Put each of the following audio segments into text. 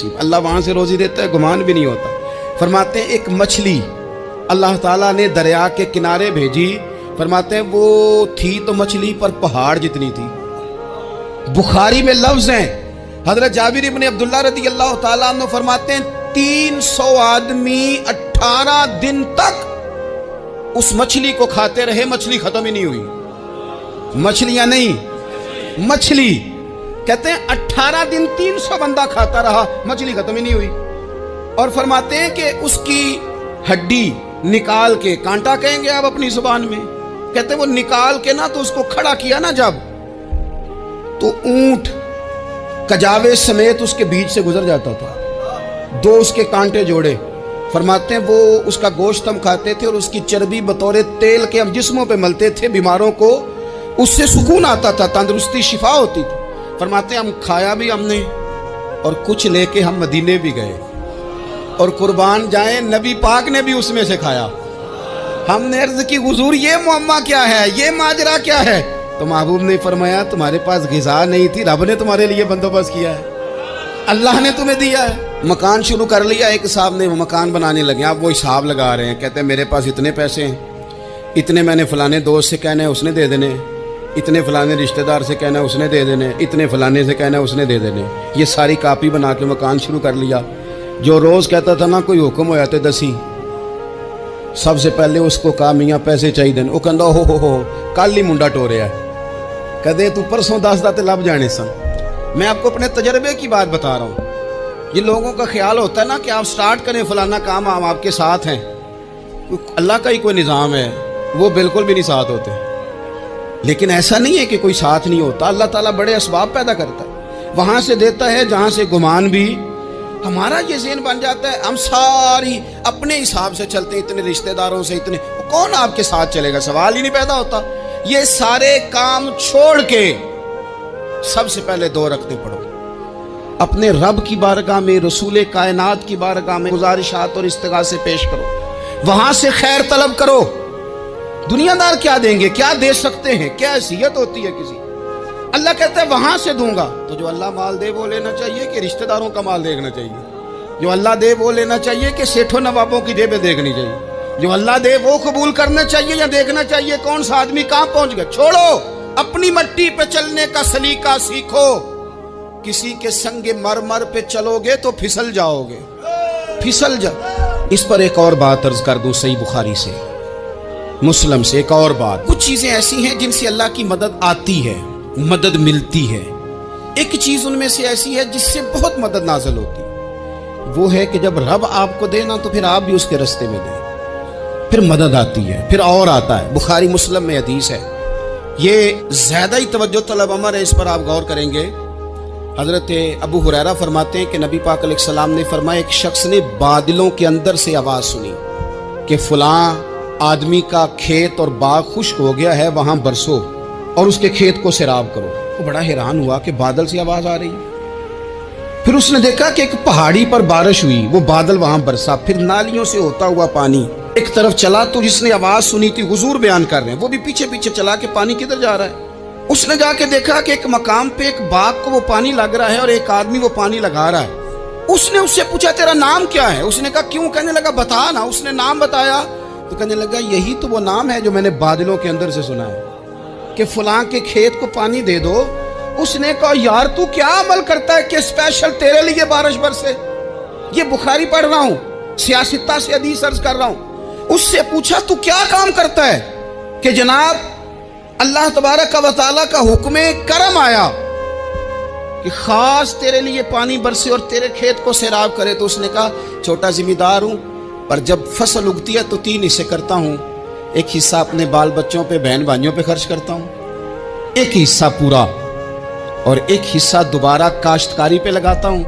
اللہ وہاں سے روزی دیتا ہے، گمان بھی نہیں ہوتا۔ فرماتے ہیں ایک مچھلی اللہ تعالیٰ نے دریا کے کنارے بھیجی، فرماتے ہیں وہ تھی تو مچھلی پر پہاڑ جتنی تھی۔ بخاری میں لفظ ہیں، حضرت جابر بن عبداللہ رضی اللہ تعالیٰ عنہ فرماتے ہیں 300 آدمی 18 دن تک اس مچھلی کو کھاتے رہے، مچھلی ختم ہی نہیں ہوئی۔ مچھلیاں نہیں، مچھلی کہتے ہیں 18 دن 300 بندہ کھاتا رہا، مچھلی ختم ہی نہیں ہوئی۔ اور فرماتے ہیں کہ اس کی ہڈی نکال کے، کانٹا کہیں گے آپ اپنی زبان میں، کہتے ہیں وہ نکال کے نا تو اس کو کھڑا کیا نا جب، تو اونٹ کجاوے سمیت اس کے بیچ سے گزر جاتا تھا، 2 اس کے کانٹے جوڑے۔ فرماتے ہیں وہ اس کا گوشت ہم کھاتے تھے اور اس کی چربی بطور تیل کے ہم جسموں پہ ملتے تھے، بیماروں کو اس سے سکون آتا تھا، تندرستی شفا ہوتی تھی۔ فرماتے ہیں ہم کھایا بھی ہم نے، اور کچھ لے کے ہم مدینے بھی گئے، اور قربان جائیں نبی پاک نے بھی اس میں سے کھایا۔ ہم نے عرض کی حضور یہ معمہ کیا ہے، یہ ماجرا کیا ہے؟ تو محبوب نے فرمایا تمہارے پاس غذا نہیں تھی، رب نے تمہارے لیے بندوبست کیا ہے، اللہ نے تمہیں دیا ہے۔ مکان شروع کر لیا، ایک صاحب نے وہ مکان بنانے لگے، آپ وہ حساب لگا رہے ہیں، کہتے ہیں میرے پاس اتنے پیسے ہیں، اتنے میں نے فلانے دوست سے کہنا ہے اس نے دے دینے، اتنے فلانے رشتہ دار سے کہنا ہے اس نے دے دینے، اتنے فلانے سے کہنا ہے اس نے دے دینے۔ یہ ساری کاپی بنا کے مکان شروع کر لیا۔ جو روز کہتا تھا نا کوئی حکم ہو جاتے دسی، سب سے پہلے اس کو کہا میاں پیسے چاہیے دن، وہ کہندا ہو کل ہی منڈا ٹوریا ہے، کہتے تو پرسوں 10 داتے لب جانے سن۔ میں آپ کو اپنے تجربے کی بات بتا رہا ہوں۔ یہ لوگوں کا خیال ہوتا ہے نا کہ آپ سٹارٹ کریں فلانا کام، ہم آپ کے ساتھ ہیں، اللہ کا ہی کوئی نظام ہے، وہ بالکل بھی نہیں ساتھ ہوتے۔ لیکن ایسا نہیں ہے کہ کوئی ساتھ نہیں ہوتا، اللہ تعالیٰ بڑے اسباب پیدا کرتا ہے، وہاں سے دیتا ہے جہاں سے گمان بھی۔ ہمارا یہ ذہن بن جاتا ہے ہم ساری اپنے حساب سے چلتے ہیں، اتنے رشتہ داروں سے، اتنے، کون آپ کے ساتھ چلے گا؟ سوال ہی نہیں پیدا ہوتا۔ یہ سارے کام چھوڑ کے سب سے پہلے 2 رکعتیں پڑھو، اپنے رب کی بارگاہ میں، رسول کائنات کی بارگاہ میں گزارشات اور استغاثے پیش کرو، وہاں سے خیر طلب کرو۔ دنیا دار کیا دیں گے، کیا دے سکتے ہیں، کیا حیثیت ہوتی ہے کسی؟ اللہ کہتا ہے وہاں سے دوں گا۔ تو جو اللہ مال دے وہ لینا چاہیے کہ رشتہ داروں کا مال دیکھنا چاہیے؟ جو اللہ دے وہ لینا چاہیے کہ سیٹھوں نوابوں کی جیبیں دیکھنی چاہیے؟ جو اللہ دے وہ قبول کرنا چاہیے یا دیکھنا چاہیے کون سا آدمی کہاں پہنچ گیا؟ چھوڑو، اپنی مٹی پہ چلنے کا سلیقہ سیکھو۔ کسی کے سنگ مرمر پہ چلو گے تو پھسل جاؤ گے، پھسل جاؤ۔ اس پر ایک اور بات عرض کر دوں، صحیح بخاری سے، مسلم سے ایک اور بات۔ کچھ چیزیں ایسی ہیں جن سے اللہ کی مدد آتی ہے، مدد ملتی ہے۔ ایک چیز ان میں سے ایسی ہے جس سے بہت مدد نازل ہوتی ہے، وہ ہے کہ جب رب آپ کو دے نا تو پھر آپ بھی اس کے رستے میں دیں، پھر مدد آتی ہے، پھر اور آتا ہے۔ بخاری مسلم میں حدیث ہے، یہ زیادہ ہی توجہ طلب امر ہے، اس پر آپ غور کریں گے۔ حضرت ابو ہریرہ فرماتے ہیں کہ نبی پاک علیہ السلام نے فرمایا ایک شخص نے بادلوں کے اندر سے آواز سنی کہ فلاں آدمی کا کھیت اور باغ خشک ہو گیا ہے، وہاں برسو اور اس کے کھیت کو سیراب کرو۔ وہ بڑا حیران ہوا کہ بادل سے آواز آ رہی ہے۔ پھر اس نے دیکھا کہ ایک پہاڑی پر بارش ہوئی، وہ بادل وہاں برسا، پھر نالیوں سے ہوتا ہوا پانی ایک طرف چلا۔ تو جس نے آواز سنی تھی، حضور بیان کر رہے ہیں، وہ بھی پیچھے پیچھے چلا کہ پانی کدھر جا رہا ہے۔ اس نے جا کے دیکھا کہ ایک مقام پہ ایک باغ کو وہ پانی لگ رہا ہے اور ایک آدمی وہ پانی لگا رہا ہے۔ اس نے اس سے پوچھا تیرا نام کیا ہے؟ اس نے کہا کیوں؟ کہنے لگا بتا نا۔ اس نے نام بتایا تو کہنے لگا یہی تو وہ نام ہے جو میں نے بادلوں کے اندر سے سنا ہے کہ فلاں کے کھیت کو پانی دے دو۔ اس نے کہا یار تو کیا عمل کرتا ہے کہ اسپیشل تیرے لیے بارش برسے؟ یہ بخاری پڑھ رہا ہوں، سیاستہ سے حدیث عرض کر رہا ہوں۔ اس سے پوچھا تو کیا کام کرتا ہے کہ جناب اللہ تبارک و تعالیٰ کا حکم کرم آیا کہ خاص تیرے لیے پانی برسے اور تیرے کھیت کو سیراب کرے؟ تو اس نے کہا چھوٹا ذمہ دار ہوں، پر جب فصل اگتی ہے تو 3 حصے کرتا ہوں، ایک حصہ اپنے بال بچوں پہ، بہن بھائیوں پہ خرچ کرتا ہوں، ایک حصہ پورا، اور ایک حصہ دوبارہ کاشتکاری پہ لگاتا ہوں،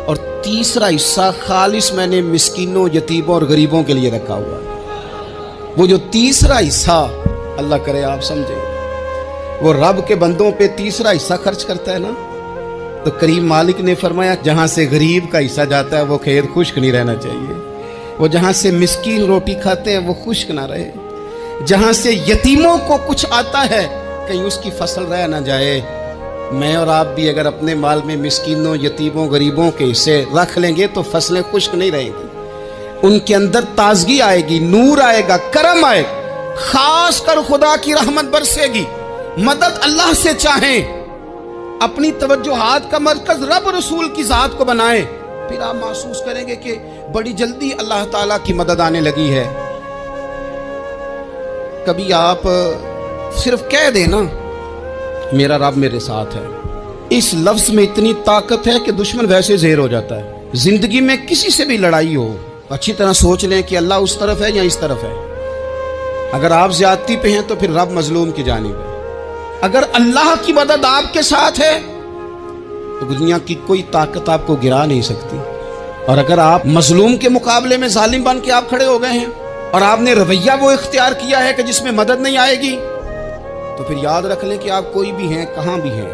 اور تیسرا حصہ خالص میں نے مسکینوں، یتیموں اور غریبوں کے لیے رکھا ہوا ہے۔ وہ جو تیسرا حصہ، اللہ کرے آپ سمجھیں، وہ رب کے بندوں پہ تیسرا حصہ خرچ کرتا ہے نا، تو کریم مالک نے فرمایا جہاں سے غریب کا حصہ جاتا ہے وہ کھیت خشک نہیں رہنا چاہیے، وہ جہاں سے مسکین روٹی کھاتے ہیں وہ خشک نہ رہے، جہاں سے یتیموں کو کچھ آتا ہے کہیں اس کی فصل رہ نہ جائے، میں اور آپ بھی اگر اپنے مال میں مسکینوں یتیموں غریبوں کے حصے رکھ لیں گے تو فصلیں خشک نہیں رہیں گی، ان کے اندر تازگی آئے گی، نور آئے گا، کرم آئے گا، خاص کر خدا کی رحمت برسے گی۔ مدد اللہ سے چاہیں، اپنی توجہات کا مرکز رب رسول کی ذات کو بنائیں، پھر آپ محسوس کریں گے کہ بڑی جلدی اللہ تعالیٰ کی مدد آنے لگی ہے۔ کبھی آپ صرف کہہ دیں نا میرا رب میرے ساتھ ہے، اس لفظ میں اتنی طاقت ہے کہ دشمن ویسے زہر ہو جاتا ہے۔ زندگی میں کسی سے بھی لڑائی ہو، اچھی طرح سوچ لیں کہ اللہ اس طرف ہے یا اس طرف ہے۔ اگر آپ زیادتی پہ ہیں تو پھر رب مظلوم کی جانب ہے۔ اگر اللہ کی مدد آپ کے ساتھ ہے تو دنیا کی کوئی طاقت آپ کو گرا نہیں سکتی۔ اور اگر آپ مظلوم کے مقابلے میں ظالم بن کے آپ کھڑے ہو گئے ہیں اور آپ نے رویہ وہ اختیار کیا ہے کہ جس میں مدد نہیں آئے گی، تو پھر یاد رکھ لیں کہ آپ کوئی بھی ہیں، کہاں بھی ہیں،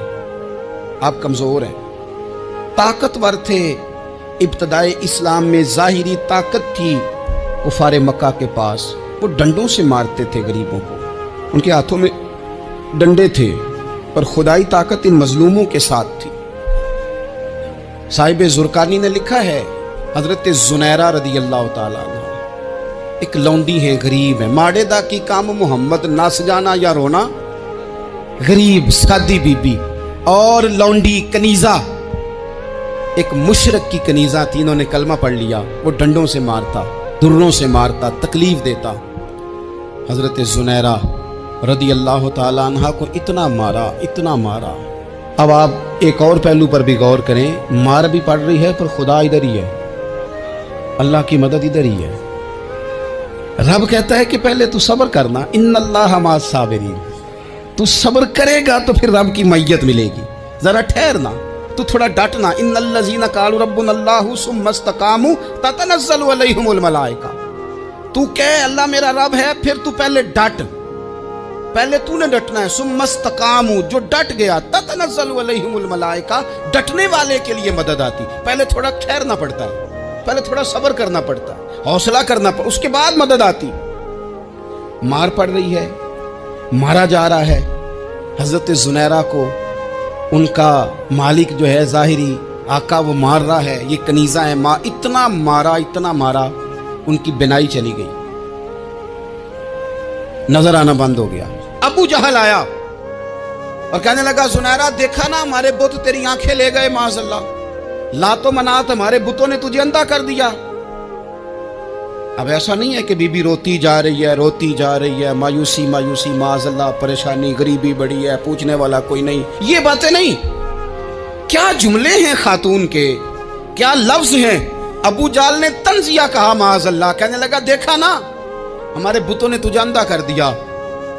آپ کمزور ہیں۔ طاقتور تھے ابتدائے اسلام میں، ظاہری طاقت تھی کفار مکہ کے پاس، وہ ڈنڈوں سے مارتے تھے غریبوں کو، ان کے ہاتھوں میں ڈنڈے تھے، پر خدائی طاقت ان مظلوموں کے ساتھ تھی۔ صاحب زرقانی نے لکھا ہے، حضرت زنیرہ رضی اللہ تعالیٰ عنہ ایک لونڈی ہے، غریب ہے، ماڑے دا کی کام محمد نس جانا یا رونا، غریب سادی بی بی اور لونڈی کنیزہ، ایک مشرک کی کنیزہ تھی، انہوں نے کلمہ پڑھ لیا، وہ ڈنڈوں سے مارتا، دروں سے مارتا، تکلیف دیتا۔ حضرت زنیرہ رضی اللہ تعالیٰ عنہ کو اتنا مارا، اتنا مارا۔ اب آپ ایک اور پہلو پر بھی غور کریں، مار بھی پڑ رہی ہے پر خدا ادھر ہی ہے، اللہ کی مدد ادھر ہی ہے۔ رب کہتا ہے کہ پہلے تو صبر کرنا، ان اللہ مع الصابرین، تو صبر کرے گا تو پھر رب کی معیت ملے گی، ذرا ٹھہرنا، تو تھوڑا ڈٹنا۔ ان الذین قالوا ربنا اللہ ثم استقاموا تتنزل علیہم الملائکہ، تو کہے اللہ میرا رب ہے، پھر تو پہلے ڈٹ، پہلے تو نے ڈٹنا ہے۔ ثم استقاموا، جو ڈٹ گیا، تتنزل علیہم الملائکہ، ڈٹنے والے کے لیے مدد آتی، پہلے تھوڑا ٹھہرنا پڑتا ہے، پہلے تھوڑا صبر کرنا پڑتا ہے، حوصلہ کرنا پڑتا، اس کے بعد مدد آتی۔ مار پڑ رہی ہے، مارا جا رہا ہے حضرت زنیرہ کو، ان کا مالک جو ہے ظاہری آقا وہ مار رہا ہے، یہ کنیزہ ہے، اتنا مارا اتنا مارا، ان کی بینائی چلی گئی، نظر آنا بند ہو گیا۔ ابو جہل آیا اور کہنے لگا زنیرہ دیکھا نا ہمارے بت تیری آنکھیں لے گئے، معاذ اللہ، لات و منات ہمارے بتوں نے تجھے اندھا کر دیا۔ اب ایسا نہیں ہے کہ بی بی روتی جا رہی ہے، روتی جا رہی ہے، مایوسی مایوسی، معاذ اللہ، پریشانی، غریبی بڑی ہے، پوچھنے والا کوئی نہیں، یہ باتیں نہیں۔ کیا جملے ہیں خاتون کے، کیا لفظ ہیں۔ ابو جہل نے تنزیہ کہا، معاذ اللہ، کہنے لگا دیکھا نا ہمارے بتوں نے تجھے اندھا کر دیا۔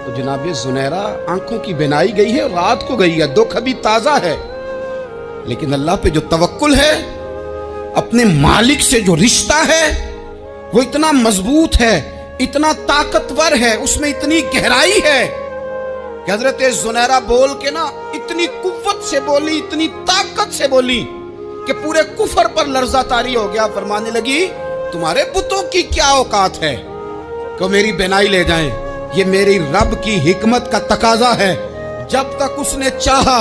تو جناب زنیرہ آنکھوں کی بینائی گئی ہے، رات کو گئی ہے، دکھ ابھی تازہ ہے، لیکن اللہ پہ جو توکل ہے، اپنے مالک سے جو رشتہ ہے وہ اتنا مضبوط ہے، اتنا طاقتور ہے، اس میں اتنی گہرائی ہے کہ حضرت زنیرہ بول کے نا اتنی قوت سے بولی، اتنی طاقت سے بولی کہ پورے کفر پر لرزہ طاری ہو گیا۔ فرمانے لگی تمہارے بتوں کی کیا اوقات ہے کہ میری بینائی لے جائیں، یہ میری رب کی حکمت کا تقاضا ہے۔ جب تک اس نے چاہا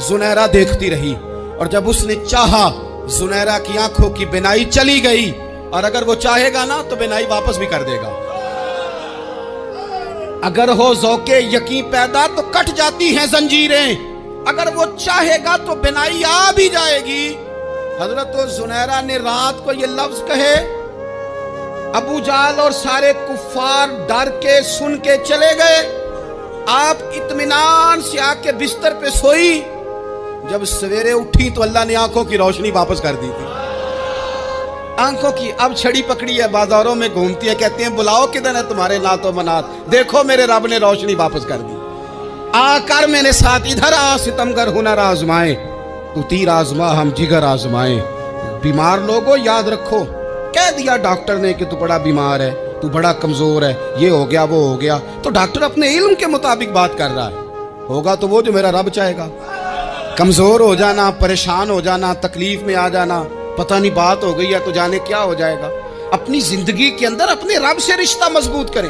زنیرہ دیکھتی رہی، اور جب اس نے چاہا زنیرہ کی آنکھوں کی بینائی چلی گئی، اور اگر وہ چاہے گا نا تو بینائی واپس بھی کر دے گا۔ اگر ہو ذوق یقین پیدا تو کٹ جاتی ہیں زنجیریں، اگر وہ چاہے گا تو بینائی آ بھی جائے گی۔ حضرت زنیرہ نے رات کو یہ لفظ کہے، ابو جہل اور سارے کفار ڈر کے سن کے چلے گئے، آپ اطمینان سے آ کے بستر پہ سوئی۔ جب سویرے اٹھی تو اللہ نے آنکھوں کی روشنی واپس کر دی تھی، آنکھوں کی۔ اب چھڑی پکڑی ہے، بازاروں میں گھومتی ہے، کہتے ہیں بلاؤ کدھر ہے تمہارے نات و منات، دیکھو میرے رب نے روشنی واپس کر دی۔ آ کر میرے ساتھ ادھر آ، ستمگر ہنر آزمائے، تو تیر آزما ہم جگر آزمائے۔ بیمار لوگوں یاد رکھو، کہہ دیا ڈاکٹر نے کہ تو بڑا بیمار ہے، تو بڑا کمزور ہے، یہ ہو گیا وہ ہو گیا، تو ڈاکٹر اپنے علم کے مطابق بات کر رہا ہے، ہوگا تو وہ جو میرا رب چاہے گا۔ کمزور ہو جانا، پریشان ہو جانا، تکلیف میں آ جانا، پتہ نہیں بات ہو گئی ہے تو جانے کیا ہو جائے گا۔ اپنی زندگی کے اندر اپنے رب سے رشتہ مضبوط کریں،